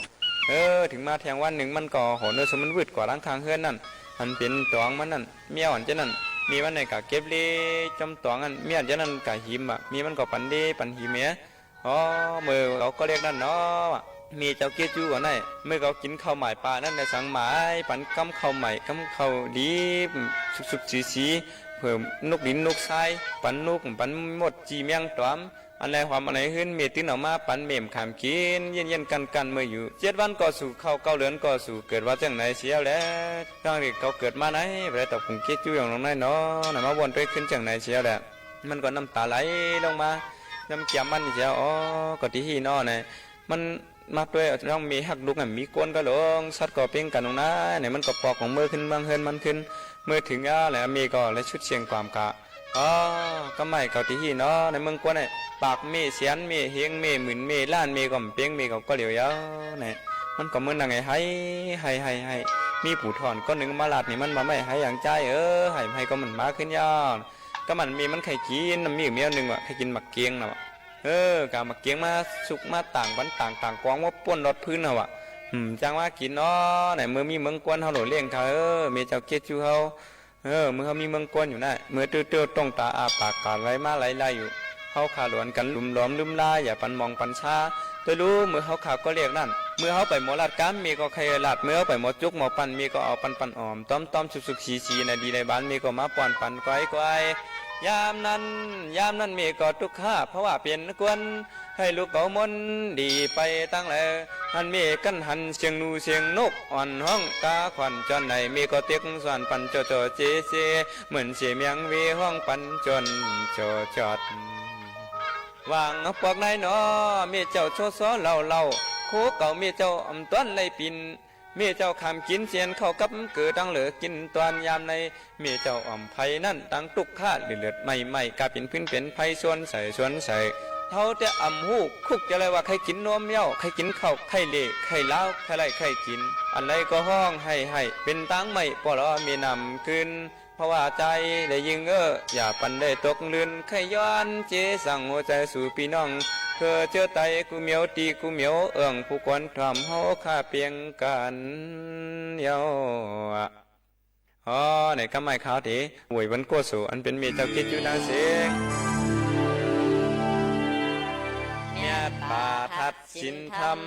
ถึงมาแทงวันหนึ่งมันก็โหเนื้อสมันวืดกว่าล้างคางเฮือนนั่นมันเป็นตองมันนั่นเมียวอันเจนั่นมีวันไหนกะเก็บเลยจำตองอันเมียอันเจนั่นกะหิมอ่ะมีมันก็ปันดีปันหิมเมียมือเราก็เรียกนั่นเนาะมีเจ้าเกจูก่อนได้เมื่อเขากินข้าวใหม่ปลานั่นในสังหมายปันกำข้าวใหม่กำข้าวดีสุกสีเพิ่มนกดินนกทรายปันนกปันหมดจีเมียงตอมอะไรความอะไรขึ้นเมตินออกมาปันเมมขามกินเย็นกันเมื่ออยู่7 วันก็สู่เข้า9 เดือนก็สู่เกิดว่าจังไหนเสียแล้วตั้งแต่เขาเกิดมาไหนไปตบผงเกจูอย่างลงไหนเนาะมาวนไปขึ้นจังไหนเสียแล้วมันก็น้ำตาไหลลงมาน้ำเกี่ยมมันเสียก็ที่หีนอเนี่ยมันมาด้วยต้องมีหักลูกมีก้นก็ลงสัตว์ก็เพ่งกันตรงนั้นเนี่ยมันก็ปอกของมือขึ้นบางเฮินมันขึ้นมือถึงแล้วมีก็และชุดเชียงความกะก็ไม่เกาที่หีเนาะในเมืองก้นเนี่ยปากมีเสียนมีเฮงมีหมื่นมีล้านมีก็เพ่งมีก็เหลียวยาวเนี่ยมันก็มือนังไงให้มีผู้ถอนก้อนหนึ่งมาลาดนี่มันมาไม่ให้อย่างใจให้ก็มันมาขึ้นยาวก็มันมีมันไข่กินมีอยู่เมียหนึ่งว่ะไข่กินหมักเกียงนะวะกามาเกียงมาสุกมาต่างวันต่างกองว่าป้วนรถพื้นเอาวะจังว่ากินเนาะไหนเมื่อมีเมืองกวนเขาหล่อเลี้ยงเขาเมียเจ้าเกจูเขาเมื่อเขามีเมืองกวนอยู่น่ะเมื่อเตื้อต้องตาอาปากกาไหลมาไหลอยู่เขาขาหลวนกันลุมล้อมลืมลายอย่าปันมองปันชาตัวรู้เมื่อเขาขาก็เรียกนั่น มื่อเฮาไปหมอลาดกามมีก็ใครลาดเมื่อเฮาไปหมอจุกหมอปันมีก็เอาปันออมต้อมสุกๆสีๆในดีในบ้านมีก็มาป้อนปันก้อยยามนั้นมีก็ทุกข์เพราะว่าเปลี่ยนกวนให้ลูกเก่ามนดีไปตั้งแลหันมีกันหันเสียงนูเสียงนกอ่อนห้องกาขวัญจอนไหนมีก็เตียกสวนปันโจเจเหมือนเสียเมียงวีห้องปันจนจอดวางพวกนายหนอมีเจ้าโชซ้อเล่าคู่เก่ามีเจ้าอำต้นไล่ปินมีเจ้าคำกินเสียนเข้ากับเกิดดังเหลือกินตอนยามในมีเจ้าอ่อมไผ่นั่นตังตุกข้าเลือดไม่กาเป็นพื้นเป็นไผ่ส่วนใส่เท่าแต่อ่ำหูคุกจะเลยว่าใครกินนมเย้าใครกินข้าวใครเละใครเล้าใครไรใครกินอันใดก็ห้องให้เป็นตังไม่ปลอมีนำขึ้นเพราะว่าใจได้ยิงอย่าปันได้ตกลื่นใครย้อนเจสั่งหัวใจสู่พี่น้องเธอเจอไตกูเหมียวตีกูเหมียวผู้ควรทำเฮาข้าเพียงกันเย้าในคำหมายข่าวที่หวยวันโกสูอันเป็นเมียเจ้าคิดอยู่นาเสียงเมียตาทัดสินธรรม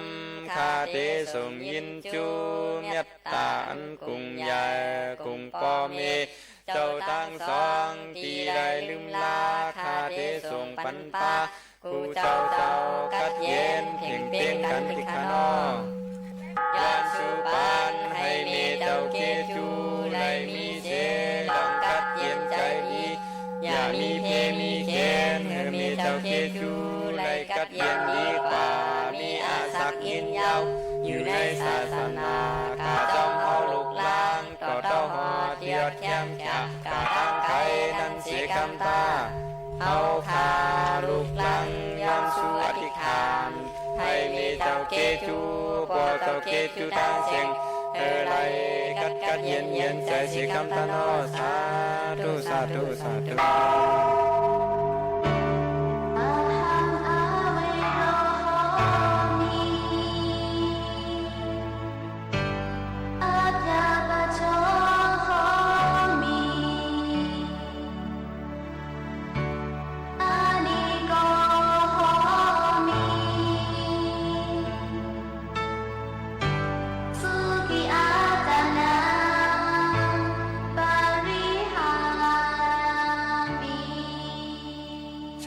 คาเตส่งยินจูเมียตาอันกุงยากุงปอเมเจ้าทั้งสองตีได้ลืมลาคาเตส่งปันปากูเจ้ากัดเย็นเพ่งกันติขานอยานสุปานให้มีเจ้าเกจูไลมีเสลองกัดเย็นใจดีอย่ามีเพมีเคนให้มีเจ้าเกจูไลกัดเย็นดีกว่ามีอาศักยินยาวอยู่ในศาสนากาจอมเอาลูกลางต่อเต้าหอเทียดแคมจากกาทางไทยนั้นเสียคำตาเอาขาลูกลังยามสู่อธิษฐานให้มีเจ้าเกจูพอเจ้าเกจูตั้งเสียงไรกัดเย็นใจสิคำตานอสาธุ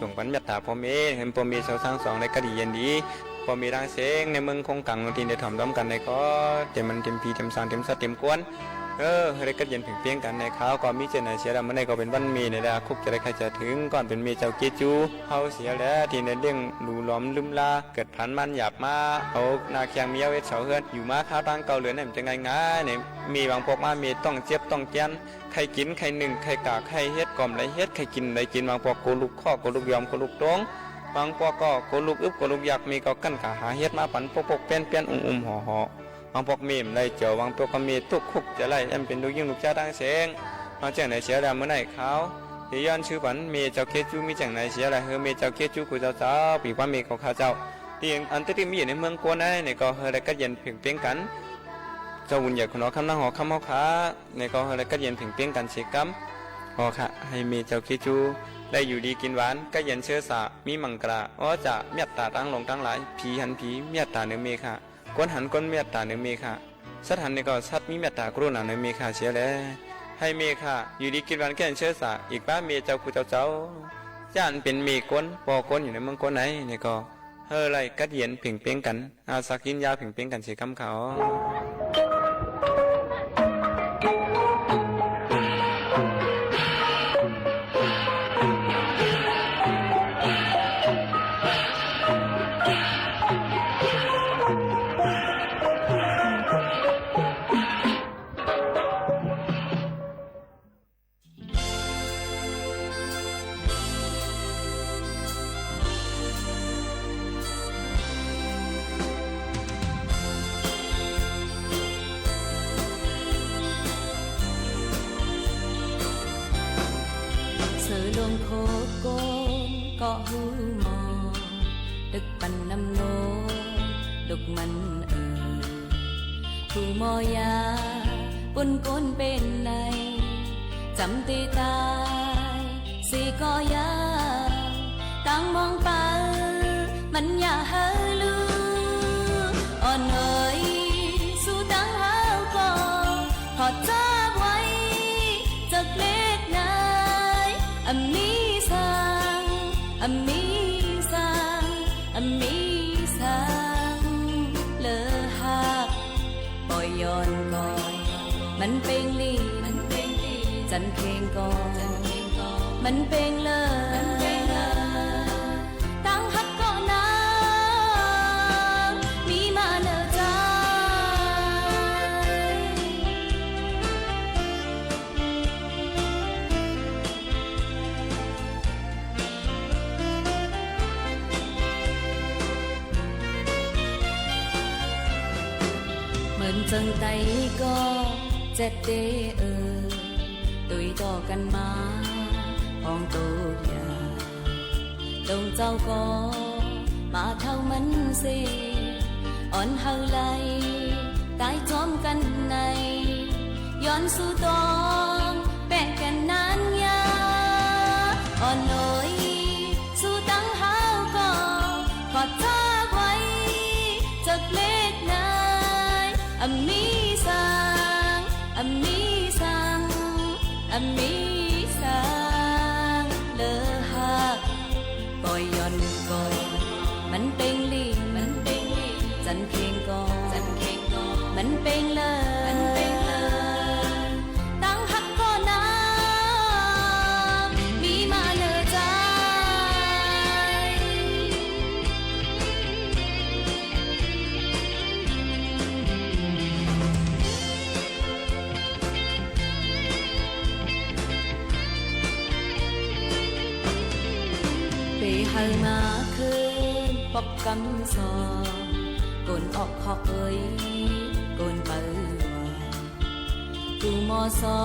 ส่งปัญญาตาพ่อเมเห็นพ่อเมเสาทั้งสองในกระดีเย็นดีพ่อเมดังเสียงในเมืองคงกังทีในถ่อมด้อมกันในก็เต็มมันเต็มพีเต็มสารเต็มสัตเต็มกวนได้กระเย็นเพียงกันในข้าวก็มีเจนในเสียดำเมื่อในก็เป็นวันมีในดาคุกจะได้ใครจะถึงก่อนเป็นเมเจ้าเกจูเฮาเสียแล้วที่ในเรื่องดูล้อมลืมลาเกิดพันมันหยาบมาเอานาเคียงเมียวเวทเสาเฮือนอยู่มาข้าวตั้งเก่าเหลือเนี่ยมันจะง่ายเนี่ยมีบางพวกมามีต้องเจ็บต้องแกนใครกินใครหนึ่งใครกากใครเฮ็ดก่อมไรเฮ็ดใครกินไรกินบางพวกโกลุกข้อโกลุกยอมโกลุกตรงบางพวกก็โกลุกอึบโกลุกยักมีก็กั้นขาหาเฮ็ดมาปันปกเปี้ยนห่อบางพวกมีมไรเจียวบางพวกก็มีทุกคุกจะไล่แอมเป็นลูกยิ่งลูกจ้าตั้งเสียงมาจากไหนเสียดำเมื่อไหร่เขาที่ย้อนชื่อปันมีเจ้าเกจูมีจากไหนเสียอะไรเฮอมีเจ้าเกจูกูเจ้าปีว่ามีของข้าเจ้าที่อันที่มีอยู่ในเมืองกวนได้เนี่ยก็เฮอได้ก็เย็นเพียงกันเจ้าบุญใหญ่ของน้องคำนั่งหอคำเขาขาในก็เฮอได้ก็เย็นเพียงกันเสียกัมหอค่ะให้มีเจ้าเกจูได้อยู่ดีกินหวานก็เย็นเชื้อสามีมังกราจะเมียตาตั้งลงตั้งหลายผีหันผีเมียตาเนื้อเมค่ะก้นหันก้นเมียตาเนื้อเมค่ะสัตหันในก็สัตมีเมียตากรุณาเนื้อเมค่ะเสียแล้วให้เมค่ะอยู่ดีกินหวานแก่เชื้อสาอีกบ้าเมเจ้ากูเจ้าย่านเป็นเมก้นปอก้นอยู่ในเมืองก้นไหนนี่ก็เฮอไรกัดเย็นเพียงกันอาสักกินยาเพียงกันเสียคำเขาโคโกก็หูมอดึกปันน้ำโนดุกมันผู้มอยาปนก้นเป็นในจำตีตายสิก็ยาตั้งมองไปมันอย่าเฮลืออ อ่อนเอ๋ยสู้ตั้งหาวก็ขอจ้าไว้จากเล็กนายมีสังมีสังมีสังเลอหักปล่อยย้อนก่อนมันเป็นลีจันเพลงก่อนมันเป็นเลยตั้งหักก็นางมีมาเนอใจเหมือนจังไตก็เจ็ดเดตุยต่อกันมาห้องตัวยาดงเจ้าก็มาเท่ามันเสอ่อนเฮาไหลตายจอมกันในย้อนสู่ตองแปะกันนานยาอ่อนน้อยสู่ตั้งหาวก็ขอจ้าไว้จากเล็กนายมีสังมีสังมีสังเลอหักปล่อยย้อนก่อนมันเป็นลีจันเพลงก่อนมันเป็นเลยตั้งหักก็น้ำมีมาเนอใจไปหามาคืนปอกกำซองกนออกขอกเอ้ยกนเปิดกูมอซอ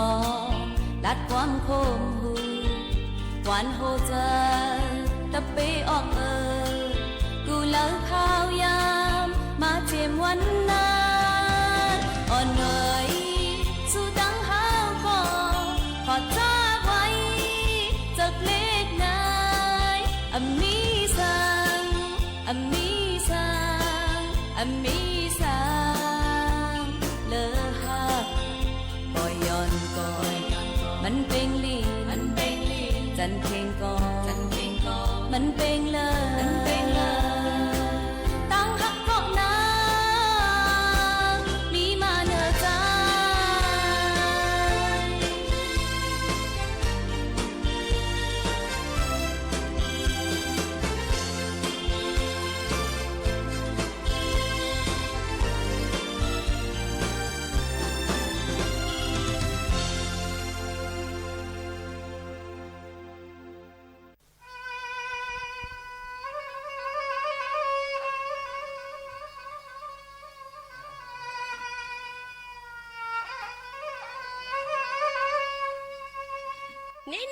ลัดความโคมหูหวานโฮเจอตะเปออกกูเลิกข้าวยามมาเจียมวันนั้นอ่อนเอ๋ยสู้ตั้งหาวก็ขอจ้าไว้จากเล็กนายมีสังมีสังมีสังเลอหักปล่อยย้อนก่อนมันเป็นลีจันเพลงก่อนมันเป็นเลยตั้งหักก็นางมีมาเนอใจ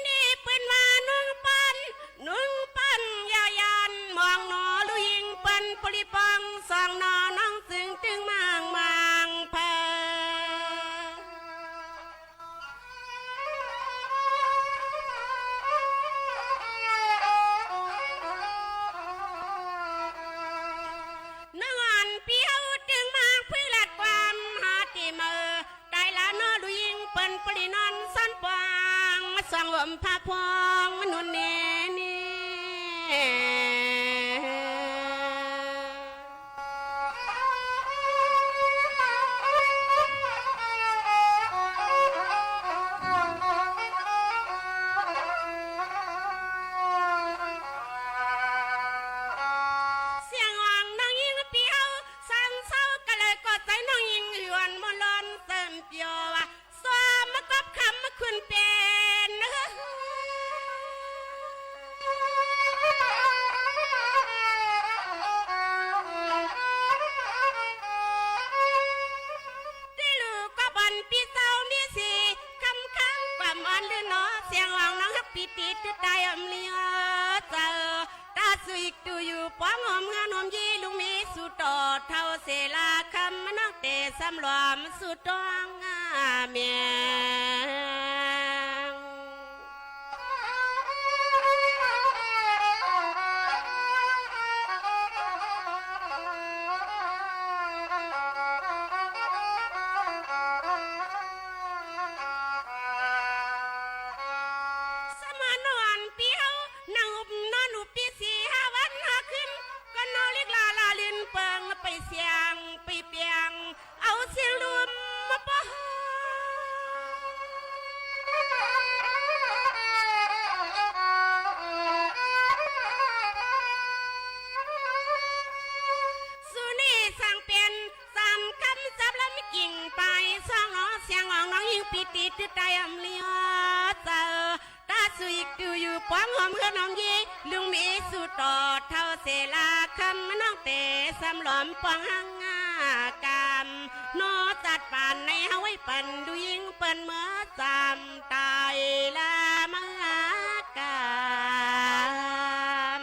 นี่ปืนมานุ่งปันยายันมองหนอลุยิงปันปริปังสองนอน้องตึงมางเพนอนเปียวตึงมางพื้นหลัดความหาตีมือได้ละนอลุยิงปันปรินอนสันปางสังวมพาพองมนุนเนนี่เสียงอ่องน้องยิงเปียวสันเศร้าก็เลยกดใจน้องยิงหยวนมลอนเติมเปียวว่าสวมมากบคำมาคุณเป็นที่ลูกก็บันปีเศร้ามีสีคำค้างความอ่อนหรือเนาะเสียงอ่องน้องฮักปีติดใจอมเลียเจอตาสุยดูอยู่ป้องหอมงานหอมยีลุงมีสุดต่อเท่าเสลาคำมันนักเตะสำรวมสุดตองเมียง เ ติดใจอำเลียเจอตาสุยดูอยู่ป้อมหอมเฮือน้องยีลุงมีสุดต่อเท่าเสลาคำน้องเตะสำหลอมปองหังงากามโนจัดป่านในเฮาไว้ปั่นดูยิงเปิ้นเมื่อจำตายละมากาม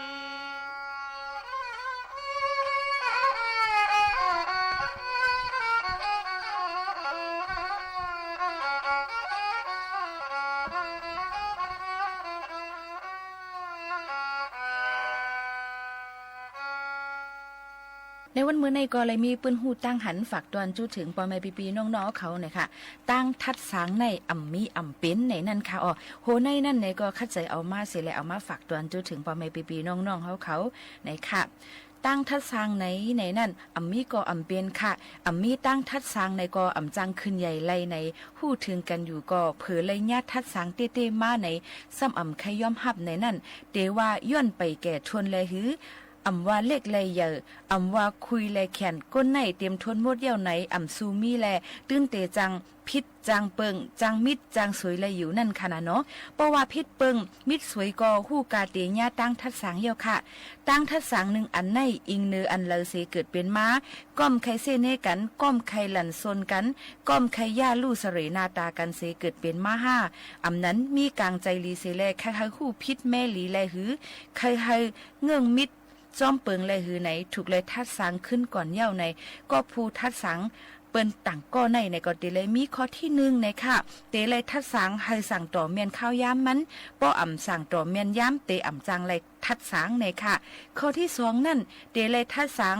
ในวันมื้อในก็เลยมีปืนหูตั้งหันฝากตอนจู้ถึงปอแม่ปีๆน้องๆเขาเนี่ยค่ะตั้งทัดสางในมีเป็นในนั่นค่ะอ๋อโหในนั่นในก็คัดใจเอามาเสียแล้วเอามาฝากตอนจู้ถึงปอแม่ปีๆน้องๆเขาในค่ะตั้งทัดสางในนั่นมีก็เป็นค่ะมีตั้งทัดสางในก็จังขึ้นใหญ่ไล่ในหู้ถึงกันอยู่ก็เผอเลยญาติทัดสางเต้ๆมาในซ้ำใครย่อมหับในนั่นเตว่าย้อนไปแก่ทวนเลยหือว่าเล็กเลยเยอะว่าคุยเลยแขนก้นในเตรียมทวนหมดเยี่ยวไหนซูมีแลตื้นเตจังพิษจังเปิงจังมิดจังสวยเลยอยู่นั่นค่ะนะเนาะเพราะว่าพิษเปิงมิดสวยก็ฮู้กาเตญาตั้งทัดสางเยี่ยวค่ะตั้งทัดสางหนึ่งอันในอิงเนืออันเลอเสเกิดเป็นม้าก้อมไข่เสเนกันก้อมไข่หลั่นซนกันก้อมไข่ย่าลู่เสรนาตากันเสเกิดเป็นม้าห้านั้นมีกลางใจลีเสแลใครๆฮู้พิษแม่ลีแลหือใครๆเงื่องมิดจอมเปิงเลยหือไหนถูกเลยทัดสังขึ้นก่อนเย่าในก็ผู้ทัดสังเปิ้นต่างก็ในก็เตเลยมีข้อที่1ในค่ะเตเลยทัดสังให้สั่งต่อเมียนข้าวย้ำมันป้อสั่งต่อเมียนย้ำเตจังเลยทัดสังในค่ะข้อที่2นั่นเตเลยทัดสัง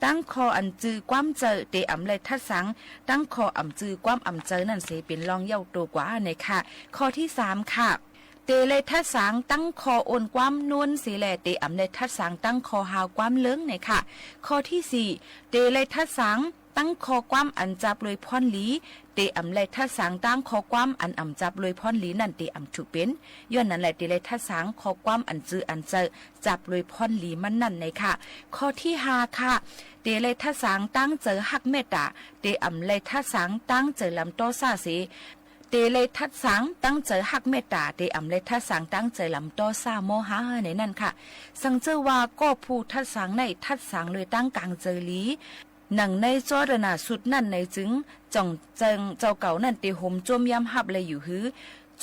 ตั้งคออันจือความเจอเตเลยทัดสังตั้งคอจือความเจอนั่นเสเป็นรองเย่าตัวกว่าในค่ะข้อที่3ค่ะเตเลยทัดสางตั้งคอโอนความนวลสีแลเตเลยทัดสางตั้งคอหาวความเลิ้งเนี่ยค่ะข้อที่4เตเลยทัดสางตั้งคอความอันจับเลยพรหลีเตเลยทัดสางตั้งคอความอันจับเลยพรหลีนั่นเตถูกเป็นย้อนนั่นแหละเตเลยทัดสางคอความอันจือเจอจับเลยพรหลีมันนั่นเนี่ยค่ะข้อที่5ค่ะเตเลยทัดสางตั้งเจอหักเมตตาเตเลยทัดสางตั้งเจอลำโตซาสีเตเลยทัดสังตั้งใจหักเมตตาเตเลยทัดสังตั้งใจลำโตซาโมหะในนั่นค่ะสังเจอว่าก็ผู้ทัดสังในทัดสังเลยตั้งกลางเจอลีหนังในจอดนาสุดนั่นในจึงจ่องเจิงเจ้าเก่านั่นเตหมจมยำหับเลยอยู่หือ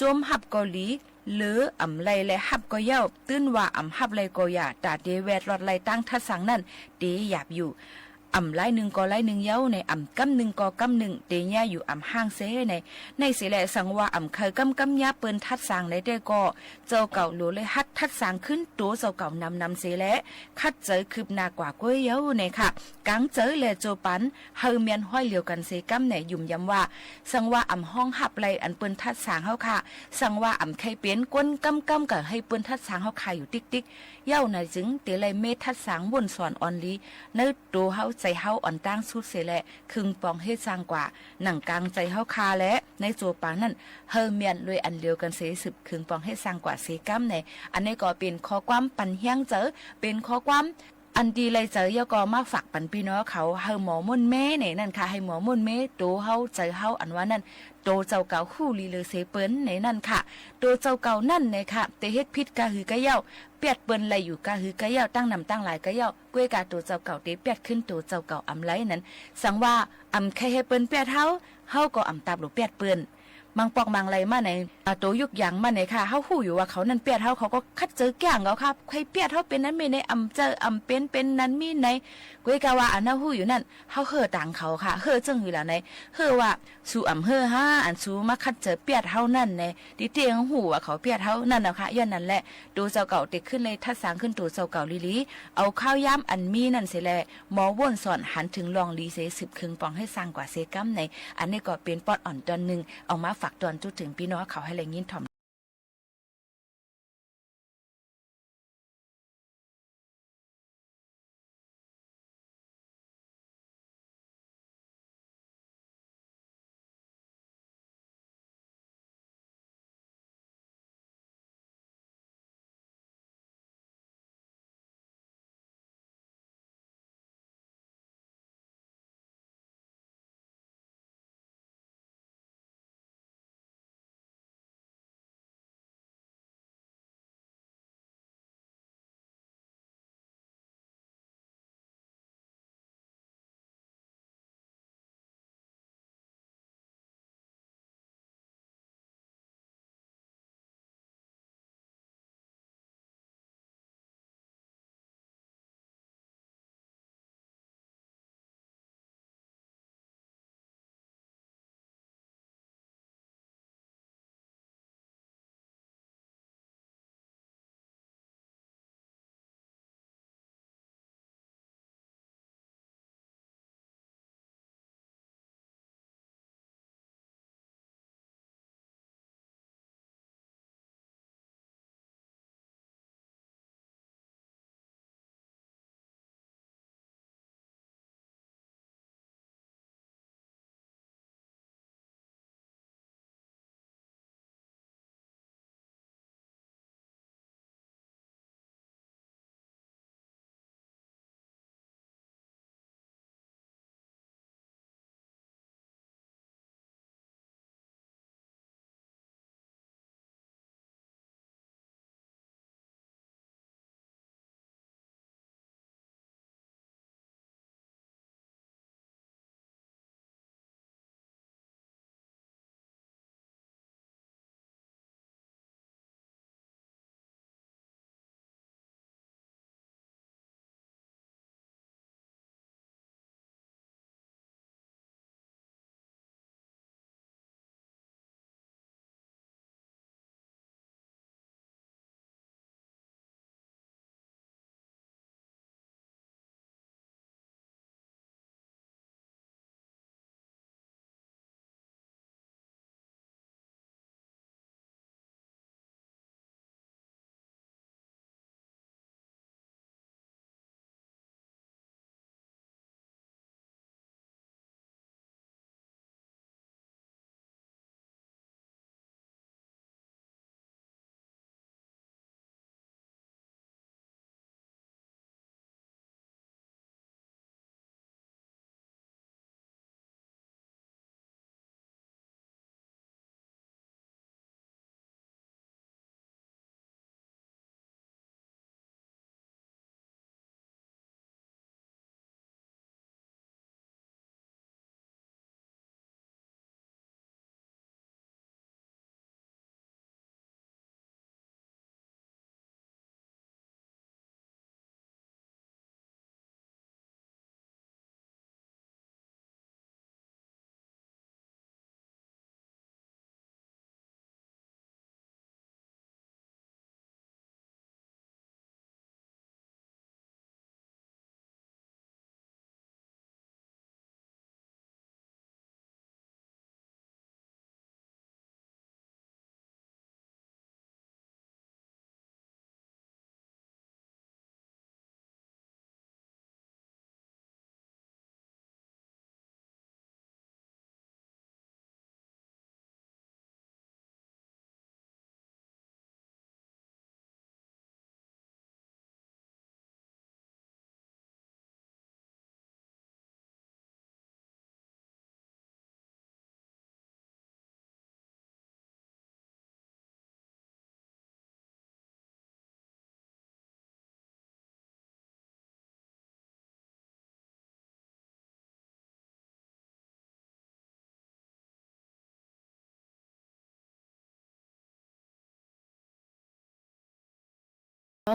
จมหับเกาหลีหรือไรและหับก็เย้าตื้นว่าหับไรก็อย่าตาเดแวดรอดไรตั้งทัดสังนั่นเตหยาบอยู่ไล่หนึ่งก็ไล่หนึ่งเย้าในกำหนึ่งก็กำหนึ่งเตียอยู่ห้างเซในเสแหละสังว่าเคยกำยาเปิ้นทัดสางในได้ก็เจ้าเก่าหลูเลยฮัดทัดสางขึ้นตัวเจ้าเก่านำเสแหละคัดเจอคืบหน้ากว่าก้วยเย้าในค่ะกังเจอแลโจปันเฮาเมียนห้อยเหลียวกันเซกำในยุ่มย้ำว่าสังว่าห้องหับไรอันเปิ้นทัดสางเฮาค่ะสังว่าใครเป็นก้นกำกับให้เปิ้นทัดสางเฮาค่ะอยู่ติ๊กเย้าในจึงเตเลยเมทัดสางวนสอนออนลีในตัวเฮาใจเฮาอ่อนตั้งสุดเสแหละคึงปองเฮ็ดสร้างกว่าหนังกลางใจเฮาคาและในโจปางนั่นเฮอเมียนเลยอันเดียวกันเสสืบคึงปองเฮ็ดสร้างกว่าเสกัมในอันนี้ก็เป็นข้อความปันเฮียงเจอเป็นข้อความอันดีเลยเจอยก็มาฝากปันพี่น้องเขาเฮาหมอมุ่นแม่เนี่ยนั่นค่ะให้หมอมุ่นแม่โตเฮาใจเฮาอันว่านั่นโตเจ้าเก่าคู่ลีเลยเสเปิ้นในนั่นค่ะโตเจ้าเก่านั่นเนี่ยค่ะแต่เฮ็ดพิษกะหือกะเย้าเปียดเปิ้นไหลอยู่กะหือกะเย้าตั้งนำตั้งหลายกะเย้าก้วยกาโตเจ้าเก่าเตเปียดขึ้นโตเจ้าเก่าไหลนั้นสังว่าใครให้เปิ้นเปียดเฮาก็ตาบหรือเปียดเปิ้นมังปอกมังไรมาในโตยุกอย่างมาในค่ะเฮาฮู้อยู่ว่าเขานั่นเปียดเฮาเขาก็คัดเจอแก่งเขาครับใครเปียดเฮาเป็นนั้นมีในเจอเป็นนั้นมีในก้วยกาว่าอันเฮาฮู้อยู่นั่นเฮาเฮ่อต่างเขาค่ะเฮ่อจึงอยู่แล้วในเฮ่อว่าสู่เฮ่อห้าสู่มาคัดเจอเปียดเฮานั่นในดิเตียงฮู้ว่าเขาเปียดเฮานั่นน่ะค่ะย้อนนั่นแหละดูเจ้าเก่าติดขึ้นเลยทัดสางขึ้นตัวเจ้าเก่าลีเอาข้าวย้ำอันมีนั่นเสิแลหมอว่นสอนหันถึงลองลีเส10ครึ่งปองให้สร้างกว่าเซกัมในอันนี้ก็เป็นปอดอ่อนตอนนึงเอามาฝากตอนจุดถึงพี่น้องเขาให้แรงยินถ่อม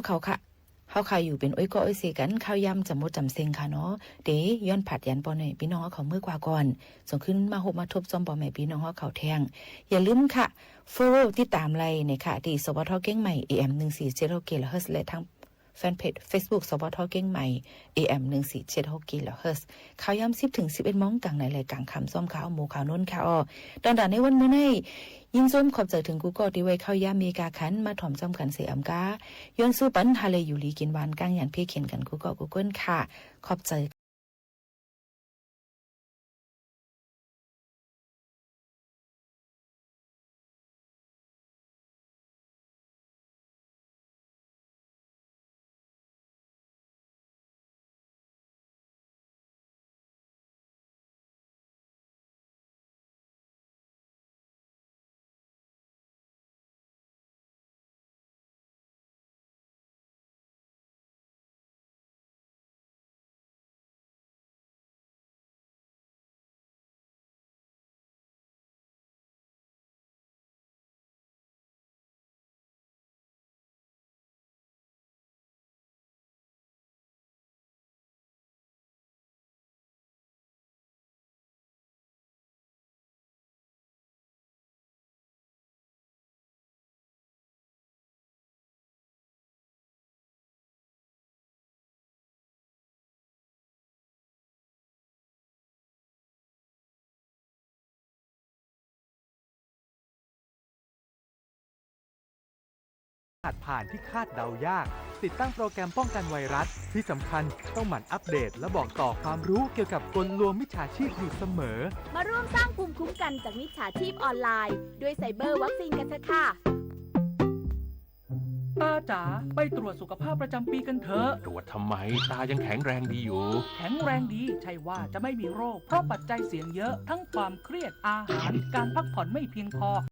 เขาค่ะเขาข่าวอยู่เป็นอ้อยก็อ้อยเสกันข้าวยำจำมดจำเซ็งค่ะเนาะเดี๋ยวย้อนผัดยันปอหน่อยพี่น้องเขาเมื่อกว่าก่อนส่งขึ้นมาหบมาทบจอมปอแม่พี่น้องเขาแทงอย่าลืมค่ะfollow ติดตามไลน์ในค่ะที่สวทเก้งใหม่ AM 147 kHz และทั้งแฟนเพจ Facebook สวทเก้งใหม่ AM 147 kHz ข่าวยำ10 ถึง 11 โมงกลางในรายการคำซ้อมข่าวหมู่ข่าวน้นข่าวตอนในวันมื้อนี้ยินส้มขอบใจถึงกูก็ที่ไว้เข้ายามมีกาขันมาถ่อมจอมกันเสียอำกาย้อนสู้ปันทะเลอยู่ลีกินหวานกลางอย่างเพ่เขียนกันกูก็กูเกิลค่ะขอบใจอาจผ่านที่คาดเดายากติดตั้งโปรแกรมป้องกันไวรัสที่สำคัญต้องหมั่นอัปเดตและบอกต่อความรู้เกี่ยวกับกลลวงมิจฉาชีพอยู่เสมอมาร่วมสร้างภูมิคุ้มกันจากมิจฉาชีพออนไลน์ด้วยไซเบอร์วัคซีนกันเถอะค่ะตาจ๋าไปตรวจสุขภาพประจำปีกันเถอะตรวจทำไมตายังแข็งแรงดีอยู่ แข็งแรงดีใช่ว่าจะไม่มีโรคเพราะปัจจัยเสี่ยงเยอะทั้งความเครียดอาหารการพักผ่อนไม่เพียงพอ